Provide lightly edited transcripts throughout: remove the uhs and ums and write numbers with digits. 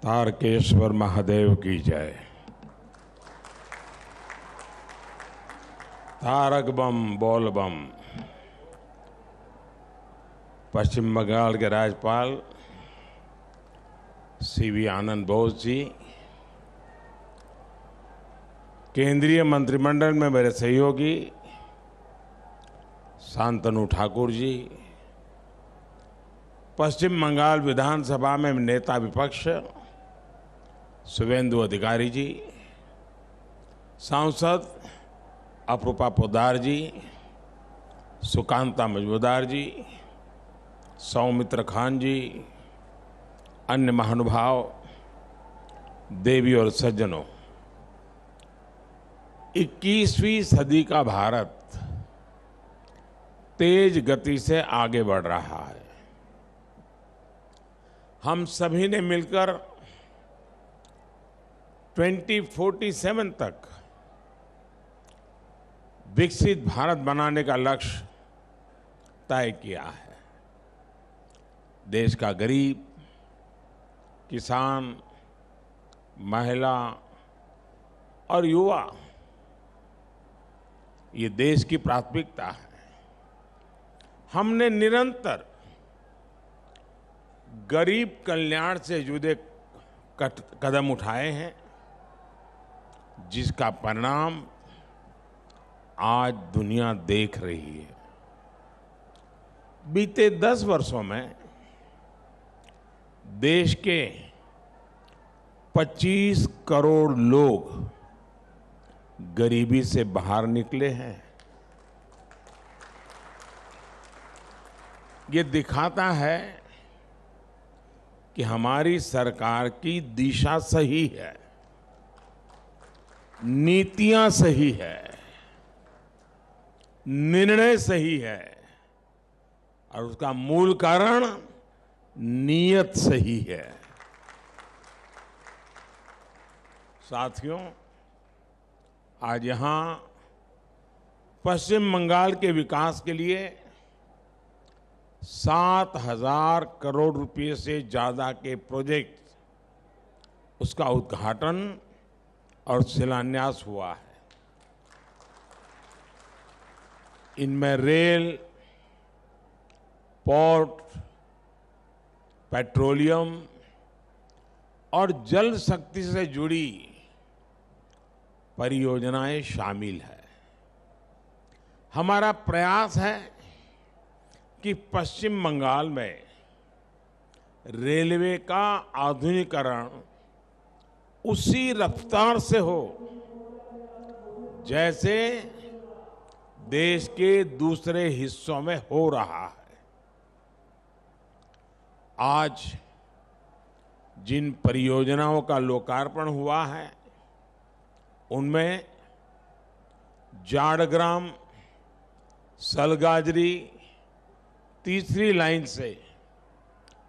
तारकेश्वर महादेव की जय। तारक बम बोल बम। पश्चिम बंगाल के राज्यपाल सीवी आनंद बोस जी, केंद्रीय मंत्रिमंडल में मेरे सहयोगी शांतनु ठाकुर जी, पश्चिम बंगाल विधानसभा में नेता विपक्ष शुभेंदु अधिकारी जी, सांसद अपूर्वा पोद्दार जी, सुकांता मजूमदार जी, सौमित्र खान जी, अन्य महानुभाव, देवी और सज्जनों, 21वीं सदी का भारत तेज गति से आगे बढ़ रहा है। हम सभी ने मिलकर 2047 तक विकसित भारत बनाने का लक्ष्य तय किया है। देश का गरीब, किसान, महिला और युवा ये देश की प्राथमिकता है। हमने निरंतर गरीब कल्याण से जुड़े कदम उठाए हैं, जिसका परिणाम आज दुनिया देख रही है। बीते 10 वर्षों में देश के 25 करोड़ लोग गरीबी से बाहर निकले हैं। ये दिखाता है कि हमारी सरकार की दिशा सही है, नीतियां सही है, निर्णय सही है और उसका मूल कारण नीयत सही है। साथियों, आज यहां पश्चिम बंगाल के विकास के लिए 7,000 करोड़ रुपए से ज्यादा के प्रोजेक्ट, उसका उद्घाटन और शिलान्यास हुआ है। इनमें रेल, पोर्ट, पेट्रोलियम और जल शक्ति से जुड़ी परियोजनाएं शामिल है। हमारा प्रयास है कि पश्चिम बंगाल में रेलवे का आधुनिकीकरण उसी रफ्तार से हो जैसे देश के दूसरे हिस्सों में हो रहा है। आज जिन परियोजनाओं का लोकार्पण हुआ है, उनमें जाड़ग्राम सलगाजरी तीसरी लाइन से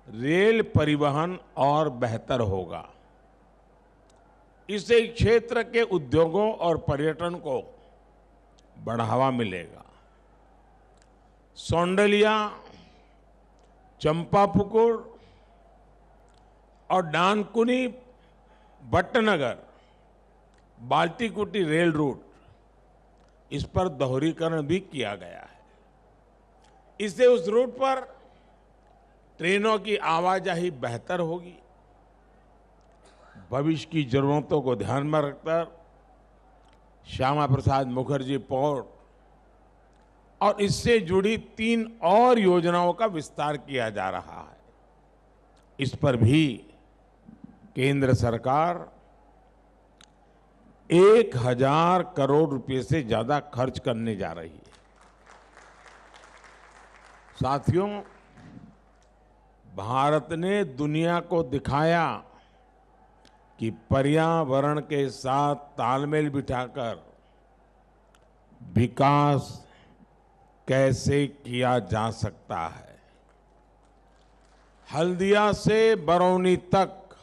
रेल परिवहन और बेहतर होगा। इससे क्षेत्र के उद्योगों और पर्यटन को बढ़ावा मिलेगा। सौंडलिया, चंपापुकुर और डानकुनी भट्टनगर बाल्टीकुटी रेल रूट, इस पर दोहरीकरण भी किया गया है। इससे उस रूट पर ट्रेनों की आवाजाही बेहतर होगी। भविष्य की जरूरतों को ध्यान में रखकर श्यामा प्रसाद मुखर्जी पोर्ट और इससे जुड़ी 3 और योजनाओं का विस्तार किया जा रहा है। इस पर भी केंद्र सरकार 1,000 करोड़ रुपए से ज्यादा खर्च करने जा रही है। साथियों, भारत ने दुनिया को दिखाया कि पर्यावरण के साथ तालमेल बिठाकर विकास कैसे किया जा सकता है। हल्दिया से बरौनी तक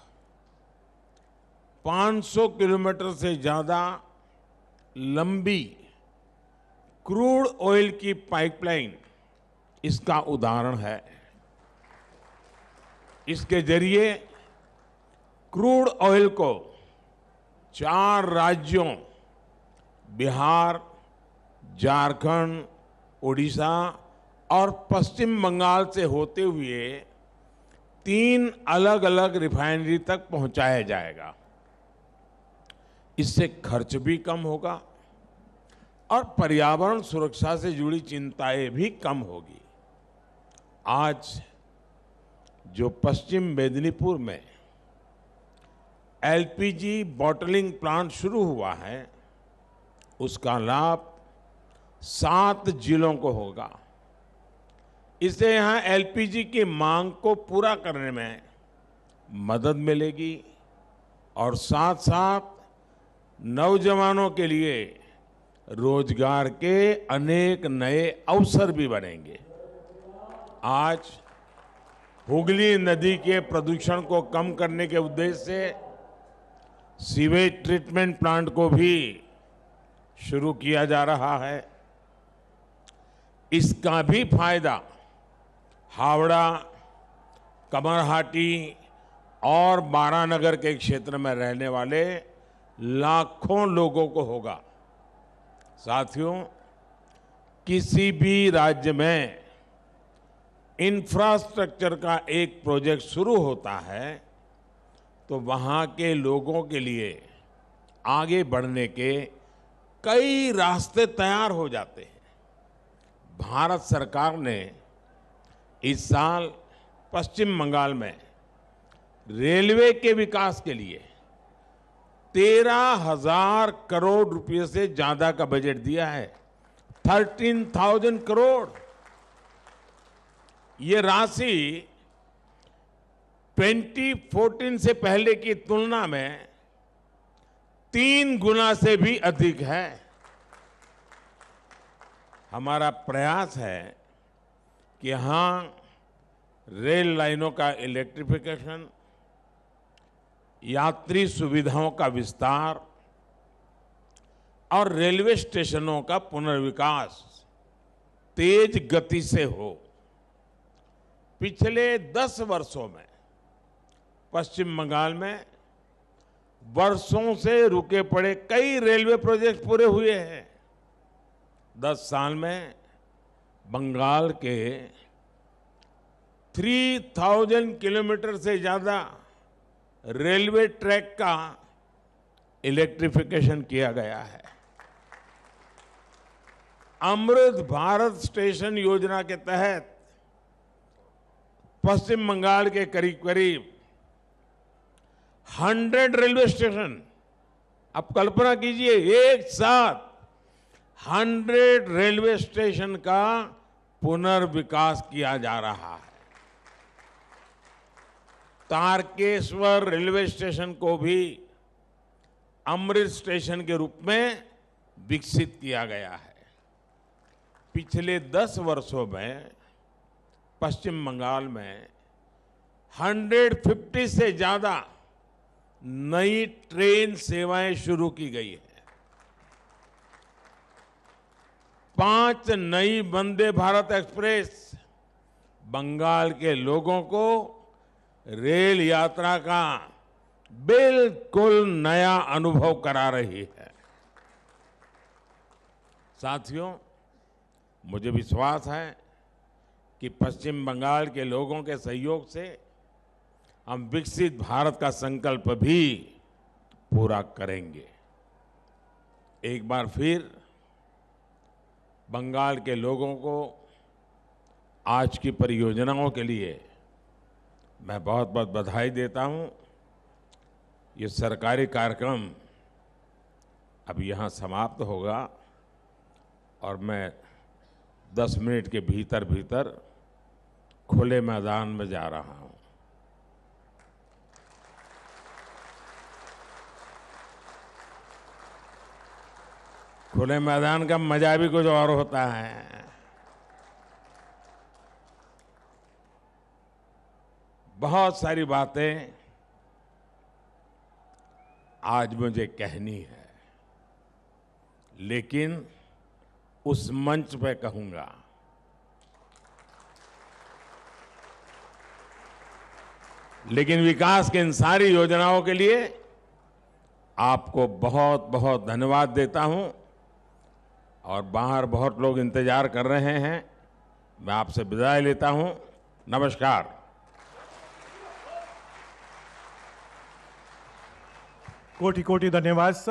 500 किलोमीटर से ज्यादा लंबी क्रूड ऑयल की पाइपलाइन इसका उदाहरण है। इसके जरिए क्रूड ऑयल को 4 राज्यों बिहार, झारखंड, उड़ीसा और पश्चिम बंगाल से होते हुए 3 अलग अलग रिफाइनरी तक पहुंचाया जाएगा। इससे खर्च भी कम होगा और पर्यावरण सुरक्षा से जुड़ी चिंताएं भी कम होगी। आज जो पश्चिम मेदिनीपुर में एलपीजी बॉटलिंग प्लांट शुरू हुआ है, उसका लाभ 7 जिलों को होगा। इससे यहां एलपीजी की मांग को पूरा करने में मदद मिलेगी और साथ साथ नौजवानों के लिए रोजगार के अनेक नए अवसर भी बनेंगे। आज हुगली नदी के प्रदूषण को कम करने के उद्देश्य से सीवेज ट्रीटमेंट प्लांट को भी शुरू किया जा रहा है। इसका भी फायदा हावड़ा, कमरहाटी और बारानगर के क्षेत्र में रहने वाले लाखों लोगों को होगा। साथियों, किसी भी राज्य में इंफ्रास्ट्रक्चर का एक प्रोजेक्ट शुरू होता है तो वहां के लोगों के लिए आगे बढ़ने के कई रास्ते तैयार हो जाते हैं। भारत सरकार ने इस साल पश्चिम बंगाल में रेलवे के विकास के लिए 13,000 करोड़ रुपए से ज्यादा का बजट दिया है। 13,000 करोड़। ये राशि 2014 से पहले की तुलना में 3 गुना से भी अधिक है। हमारा प्रयास है कि यहां रेल लाइनों का इलेक्ट्रिफिकेशन, यात्री सुविधाओं का विस्तार और रेलवे स्टेशनों का पुनर्विकास तेज गति से हो। पिछले 10 वर्षों में पश्चिम बंगाल में वर्षों से रुके पड़े कई रेलवे प्रोजेक्ट पूरे हुए हैं। 10 साल में बंगाल के 3,000 किलोमीटर से ज्यादा रेलवे ट्रैक का इलेक्ट्रिफिकेशन किया गया है। अमृत भारत स्टेशन योजना के तहत पश्चिम बंगाल के करीब करीब 100 रेलवे स्टेशन, आप कल्पना कीजिए, एक साथ 100 रेलवे स्टेशन का पुनर्विकास किया जा रहा है। तारकेश्वर रेलवे स्टेशन को भी अमृत स्टेशन के रूप में विकसित किया गया है। पिछले 10 वर्षों में पश्चिम बंगाल में 150 से ज्यादा नई ट्रेन सेवाएं शुरू की गई है। 5 नई वंदे भारत एक्सप्रेस बंगाल के लोगों को रेल यात्रा का बिल्कुल नया अनुभव करा रही है। साथियों, मुझे विश्वास है कि पश्चिम बंगाल के लोगों के सहयोग से हम विकसित भारत का संकल्प भी पूरा करेंगे। एक बार फिर बंगाल के लोगों को आज की परियोजनाओं के लिए मैं बहुत बहुत बधाई देता हूं। ये सरकारी कार्यक्रम अब यहां समाप्त होगा और मैं 10 मिनट के भीतर भीतर खुले मैदान में जा रहा हूं। खुले मैदान का मजा भी कुछ और होता है। बहुत सारी बातें आज मुझे कहनी है, लेकिन उस मंच पे कहूंगा। लेकिन विकास की इन सारी योजनाओं के लिए आपको बहुत बहुत धन्यवाद देता हूं और बाहर बहुत लोग इंतजार कर रहे हैं। मैं आपसे विदाई लेता हूं। नमस्कार। कोटि कोटि धन्यवाद सर।